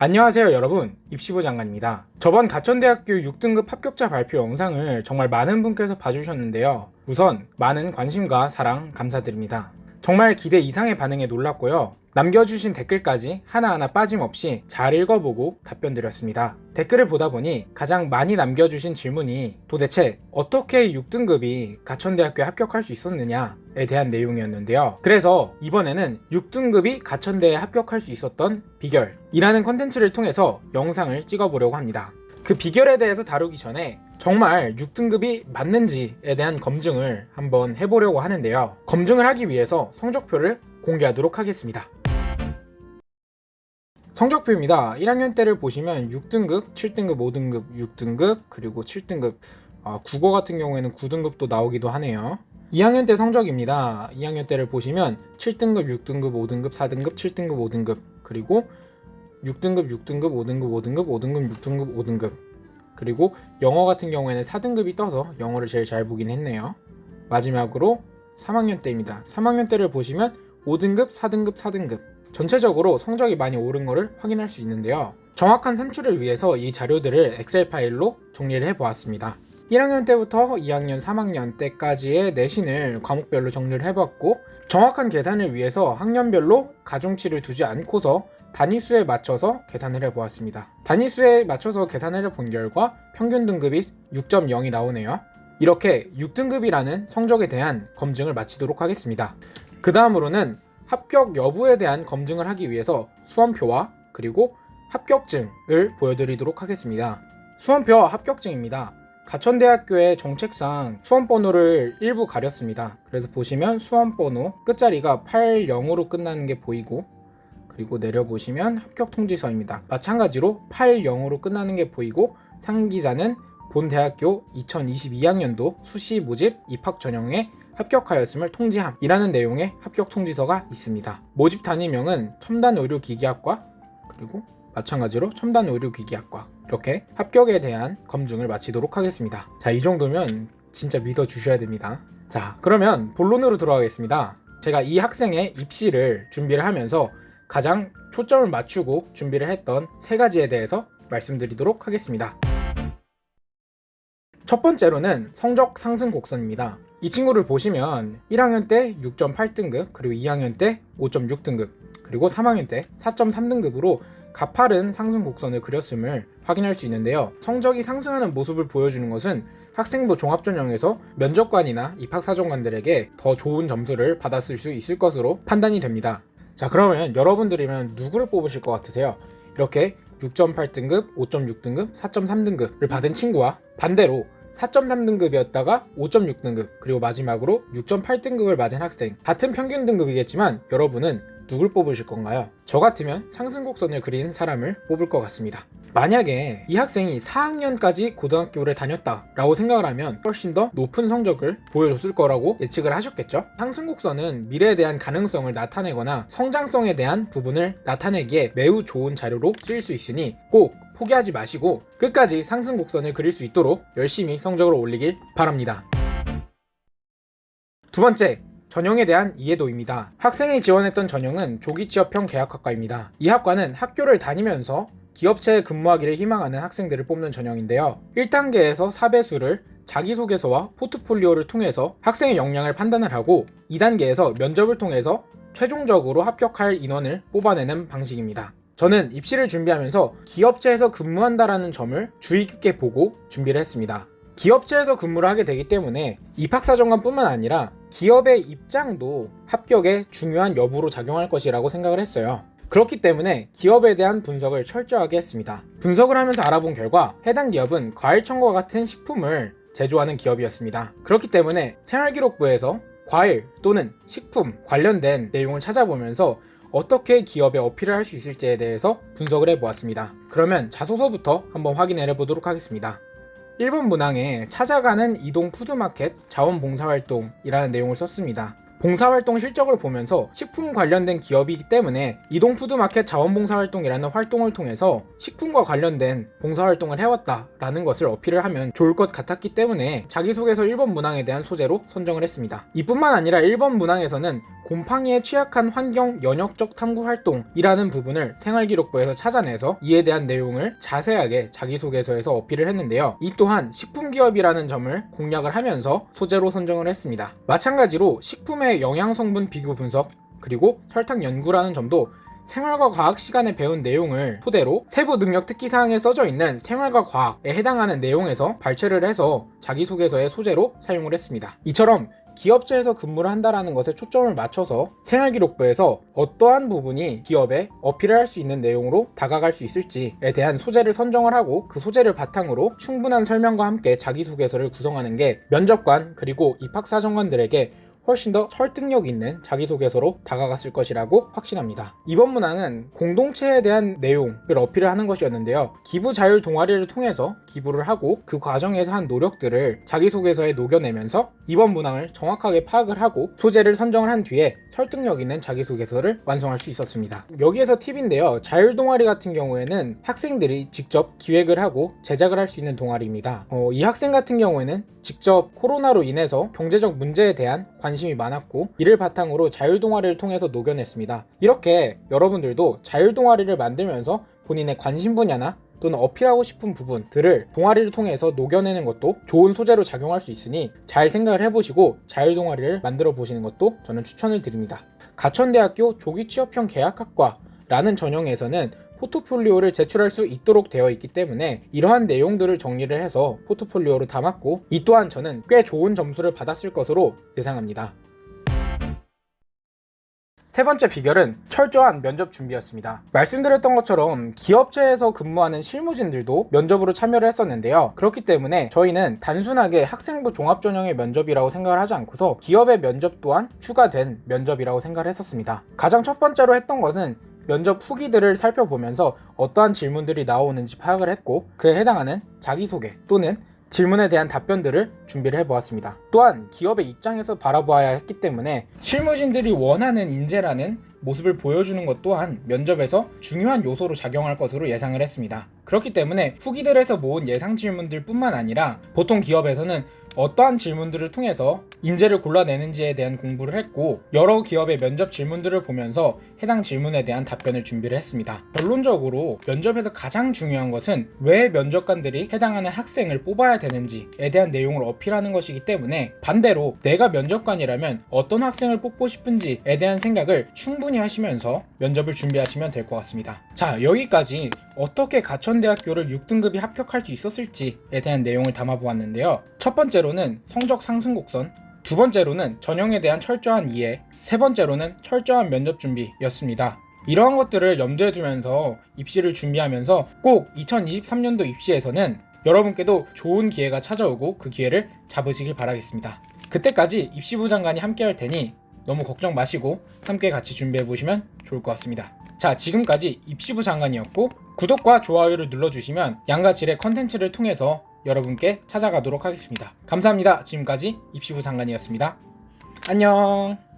안녕하세요 여러분, 입시부 장관입니다. 저번 가천대학교 6등급 합격자 발표 영상을 정말 많은 분께서 봐주셨는데요. 우선 많은 관심과 사랑 감사드립니다. 정말 기대 이상의 반응에 놀랐고요. 남겨주신 댓글까지 하나하나 빠짐없이 잘 읽어보고 답변 드렸습니다. 댓글을 보다 보니 가장 많이 남겨주신 질문이 도대체 어떻게 6등급이 가천대학교에 합격할 수 있었느냐에 대한 내용이었는데요. 그래서 이번에는 6등급이 가천대에 합격할 수 있었던 비결이라는 컨텐츠를 통해서 영상을 찍어보려고 합니다. 그 비결에 대해서 다루기 전에 정말 6등급이 맞는지에 대한 검증을 한번 해보려고 하는데요. 검증을 하기 위해서 성적표를 공개하도록 하겠습니다. 성적표입니다. 1학년 때를 보시면 6등급, 7등급, 5등급, 6등급, 그리고 7등급, 국어 같은 경우에는 9등급도 나오기도 하네요. 2학년 때 성적입니다. 2학년 때를 보시면 7등급, 6등급, 5등급, 4등급, 7등급, 5등급, 그리고 6등급, 6등급, 5등급, 5등급, 5등급, 6등급, 5등급, 그리고 영어 같은 경우에는 4등급이 떠서 영어를 제일 잘 보긴 했네요. 마지막으로 3학년 때입니다. 3학년 때를 보시면 5등급, 4등급, 4등급 전체적으로 성적이 많이 오른 것을 확인할 수 있는데요. 정확한 산출을 위해서 이 자료들을 엑셀 파일로 정리를 해보았습니다. 1학년 때부터 2학년, 3학년 때까지의 내신을 과목별로 정리를 해봤고, 정확한 계산을 위해서 학년별로 가중치를 두지 않고서 단위수에 맞춰서 계산을 해보았습니다. 단위수에 맞춰서 계산을 해본 결과 평균 등급이 6.0이 나오네요. 이렇게 6등급이라는 성적에 대한 검증을 마치도록 하겠습니다. 그 다음으로는 합격 여부에 대한 검증을 하기 위해서 수험표와 그리고 합격증을 보여드리도록 하겠습니다. 수험표와 합격증입니다. 가천대학교의 정책상 수험번호를 일부 가렸습니다. 그래서 보시면 수험번호 끝자리가 80으로 끝나는 게 보이고, 그리고 내려보시면 합격통지서입니다. 마찬가지로 80으로 끝나는 게 보이고, 상기자는 본 대학교 2022학년도 수시 모집 입학 전형에 합격하였음을 통지함이라는 내용의 합격통지서가 있습니다. 모집 단위명은 첨단의료기기학과, 그리고 마찬가지로 첨단의료기기학과, 이렇게 합격에 대한 검증을 마치도록 하겠습니다. 자, 이 정도면 진짜 믿어주셔야 됩니다. 자, 그러면 본론으로 들어가겠습니다. 제가 이 학생의 입시를 준비를 하면서 가장 초점을 맞추고 준비를 했던 세 가지에 대해서 말씀드리도록 하겠습니다. 첫 번째로는 성적 상승 곡선입니다. 이 친구를 보시면 1학년 때 6.8등급, 그리고 2학년 때 5.6등급, 그리고 3학년 때 4.3등급으로 가파른 상승 곡선을 그렸음을 확인할 수 있는데요. 성적이 상승하는 모습을 보여주는 것은 학생부 종합전형에서 면접관이나 입학사정관들에게 더 좋은 점수를 받았을 수 있을 것으로 판단이 됩니다. 자, 그러면 여러분들이면 누구를 뽑으실 것 같으세요? 이렇게 6.8등급, 5.6등급, 4.3등급을 받은 친구와 반대로 4.3등급이었다가 5.6등급, 그리고 마지막으로 6.8등급을 맞은 학생, 같은 평균 등급이겠지만 여러분은 누굴 뽑으실 건가요? 저 같으면 상승곡선을 그린 사람을 뽑을 것 같습니다. 만약에 이 학생이 4학년까지 고등학교를 다녔다라고 생각을 하면 훨씬 더 높은 성적을 보여줬을 거라고 예측을 하셨겠죠? 상승곡선은 미래에 대한 가능성을 나타내거나 성장성에 대한 부분을 나타내기에 매우 좋은 자료로 쓰일 수 있으니 꼭 포기하지 마시고 끝까지 상승곡선을 그릴 수 있도록 열심히 성적을 올리길 바랍니다. 두 번째, 전형에 대한 이해도입니다. 학생이 지원했던 전형은 조기취업형 계약학과입니다. 이 학과는 학교를 다니면서 기업체에 근무하기를 희망하는 학생들을 뽑는 전형인데요. 1단계에서 4배수를 자기소개서와 포트폴리오를 통해서 학생의 역량을 판단을 하고, 2단계에서 면접을 통해서 최종적으로 합격할 인원을 뽑아내는 방식입니다. 저는 입시를 준비하면서 기업체에서 근무한다라는 점을 주의 깊게 보고 준비를 했습니다. 기업체에서 근무를 하게 되기 때문에 입학사정관뿐만 아니라 기업의 입장도 합격에 중요한 여부로 작용할 것이라고 생각을 했어요. 그렇기 때문에 기업에 대한 분석을 철저하게 했습니다. 분석을 하면서 알아본 결과 해당 기업은 과일청과 같은 식품을 제조하는 기업이었습니다. 그렇기 때문에 생활기록부에서 과일 또는 식품 관련된 내용을 찾아보면서 어떻게 기업에 어필을 할 수 있을지에 대해서 분석을 해보았습니다. 그러면 자소서부터 한번 확인을 해보도록 하겠습니다. 1번 문항에 찾아가는 이동 푸드마켓 자원봉사활동이라는 내용을 썼습니다. 봉사활동 실적을 보면서 식품 관련된 기업이기 때문에 이동푸드마켓 자원봉사활동이라는 활동을 통해서 식품과 관련된 봉사활동을 해왔다라는 것을 어필을 하면 좋을 것 같았기 때문에 자기소개서 1번 문항에 대한 소재로 선정을 했습니다. 이뿐만 아니라 1번 문항에서는 곰팡이에 취약한 환경 연역적 탐구활동이라는 부분을 생활기록부에서 찾아내서 이에 대한 내용을 자세하게 자기소개서에서 어필을 했는데요. 이 또한 식품기업이라는 점을 공략을 하면서 소재로 선정을 했습니다. 마찬가지로 식품의 영양성분 비교 분석 그리고 설탕 연구라는 점도 생활과 과학 시간에 배운 내용을 토대로 세부 능력 특기사항에 써져 있는 생활과 과학에 해당하는 내용에서 발췌를 해서 자기소개서의 소재로 사용을 했습니다. 이처럼 기업체에서 근무를 한다는 것에 초점을 맞춰서 생활기록부에서 어떠한 부분이 기업에 어필을 할 수 있는 내용으로 다가갈 수 있을지에 대한 소재를 선정을 하고 그 소재를 바탕으로 충분한 설명과 함께 자기소개서를 구성하는 게 면접관 그리고 입학사정관들에게 훨씬 더 설득력 있는 자기소개서로 다가갔을 것이라고 확신합니다. 이번 문항은 공동체에 대한 내용을 어필을 하는 것이었는데요. 기부 자율 동아리를 통해서 기부를 하고 그 과정에서 한 노력들을 자기소개서에 녹여내면서 이번 문항을 정확하게 파악을 하고 소재를 선정을 한 뒤에 설득력 있는 자기소개서를 완성할 수 있었습니다. 여기에서 팁인데요. 자율 동아리 같은 경우에는 학생들이 직접 기획을 하고 제작을 할 수 있는 동아리입니다. 이 학생 같은 경우에는 직접 코로나로 인해서 경제적 문제에 대한 관심이 많았고 이를 바탕으로 자율동아리를 통해서 녹여냈습니다. 이렇게 여러분들도 자율동아리를 만들면서 본인의 관심 분야나 또는 어필하고 싶은 부분들을 동아리를 통해서 녹여내는 것도 좋은 소재로 작용할 수 있으니 잘 생각을 해보시고 자율동아리를 만들어 보시는 것도 저는 추천을 드립니다. 가천대학교 조기취업형 계약학과라는 전형에서는 포트폴리오를 제출할 수 있도록 되어 있기 때문에 이러한 내용들을 정리를 해서 포트폴리오로 담았고 이 또한 저는 꽤 좋은 점수를 받았을 것으로 예상합니다. 세 번째 비결은 철저한 면접 준비였습니다. 말씀드렸던 것처럼 기업체에서 근무하는 실무진들도 면접으로 참여를 했었는데요. 그렇기 때문에 저희는 단순하게 학생부 종합전형의 면접이라고 생각을 하지 않고서 기업의 면접 또한 추가된 면접이라고 생각을 했었습니다. 가장 첫 번째로 했던 것은 면접 후기들을 살펴보면서 어떠한 질문들이 나오는지 파악을 했고 그에 해당하는 자기소개 또는 질문에 대한 답변들을 준비를 해보았습니다. 또한 기업의 입장에서 바라보아야 했기 때문에 실무진들이 원하는 인재라는 모습을 보여주는 것 또한 면접에서 중요한 요소로 작용할 것으로 예상을 했습니다. 그렇기 때문에 후기들에서 모은 예상 질문들 뿐만 아니라 보통 기업에서는 어떠한 질문들을 통해서 인재를 골라내는지에 대한 공부를 했고 여러 기업의 면접 질문들을 보면서 해당 질문에 대한 답변을 준비를 했습니다. 결론적으로 면접에서 가장 중요한 것은 왜 면접관들이 해당하는 학생을 뽑아야 되는지에 대한 내용을 어필하는 것이기 때문에 반대로 내가 면접관이라면 어떤 학생을 뽑고 싶은지에 대한 생각을 충분히 하시면서 면접을 준비하시면 될 것 같습니다. 자, 여기까지 어떻게 가천대학교를 6등급이 합격할 수 있었을지에 대한 내용을 담아보았는데요. 첫 번째로는 성적 상승 곡선, 두 번째로는 전형에 대한 철저한 이해, 세 번째로는 철저한 면접 준비였습니다. 이러한 것들을 염두에 두면서 입시를 준비하면서 꼭 2023년도 입시에서는 여러분께도 좋은 기회가 찾아오고 그 기회를 잡으시길 바라겠습니다. 그때까지 입시부 장관이 함께 할 테니 너무 걱정 마시고 함께 같이 준비해 보시면 좋을 것 같습니다. 자, 지금까지 입시부 장관이었고 구독과 좋아요를 눌러주시면 양가 질의 컨텐츠를 통해서 여러분께 찾아가도록 하겠습니다. 감사합니다. 지금까지 입시부 장관이었습니다. 안녕.